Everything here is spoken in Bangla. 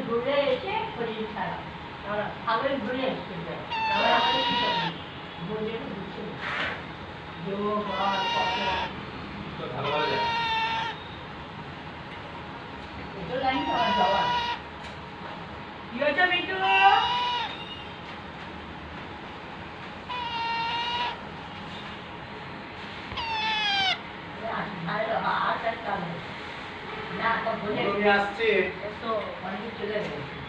ঘুরে এসে শরীর খারাপ খাবার ঘুরে আসতে যায় আবার আমাদের কি করবে ঘুরে ঘুরছে যোগ আর কত ভালো ভালো যায় এটা লাইন খাওয়া যাওয়া কি হচ্ছে মিটু না তো বলে আসছে তো অনেক চলে গেছে